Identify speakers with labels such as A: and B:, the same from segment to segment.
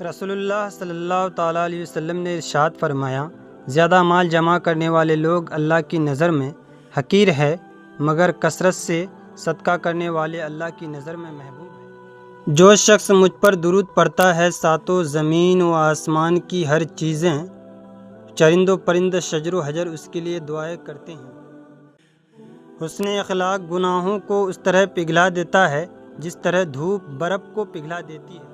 A: رسول اللہ صلی اللہ تعالیٰ علیہ وسلم نے ارشاد فرمایا، زیادہ مال جمع کرنے والے لوگ اللہ کی نظر میں حقیر ہے، مگر کثرت سے صدقہ کرنے والے اللہ کی نظر میں محبوب ہے۔ جو شخص مجھ پر درود پڑھتا ہے، ساتوں زمین و آسمان کی ہر چیزیں، چرند و پرند، شجر و حجر اس کے لیے دعائیں کرتے ہیں۔ حسن اخلاق گناہوں کو اس طرح پگھلا دیتا ہے جس طرح دھوپ برف کو پگھلا دیتی ہے۔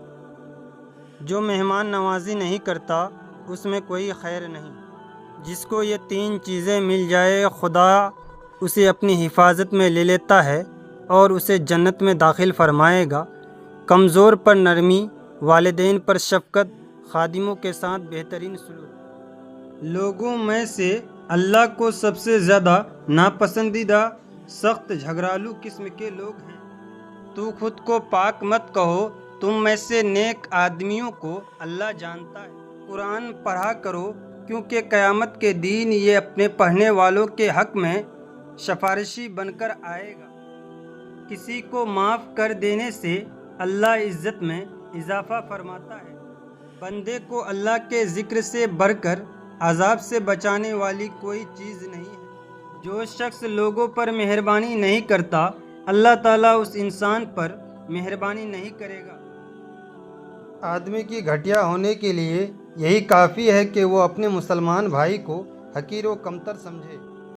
A: جو مہمان نوازی نہیں کرتا اس میں کوئی خیر نہیں۔ جس کو یہ تین چیزیں مل جائے، خدا اسے اپنی حفاظت میں لے لیتا ہے اور اسے جنت میں داخل فرمائے گا۔ کمزور پر نرمی، والدین پر شفقت، خادموں کے ساتھ بہترین سلوک۔ لوگوں میں سے اللہ کو سب سے زیادہ ناپسندیدہ سخت جھگڑالو قسم کے لوگ ہیں۔ تو خود کو پاک مت کہو، تم میں سے نیک آدمیوں کو اللہ جانتا ہے۔ قرآن پڑھا کرو، کیونکہ قیامت کے دن یہ اپنے پڑھنے والوں کے حق میں سفارشی بن کر آئے گا۔ کسی کو معاف کر دینے سے اللہ عزت میں اضافہ فرماتا ہے۔ بندے کو اللہ کے ذکر سے بڑھ کر عذاب سے بچانے والی کوئی چیز نہیں ہے۔ جو شخص لوگوں پر مہربانی نہیں کرتا، اللہ تعالیٰ اس انسان پر مہربانی نہیں کرے گا۔ آدمی کی گھٹیا ہونے کے لیے یہی کافی ہے کہ وہ اپنے مسلمان بھائی کو حقیر و کمتر سمجھے۔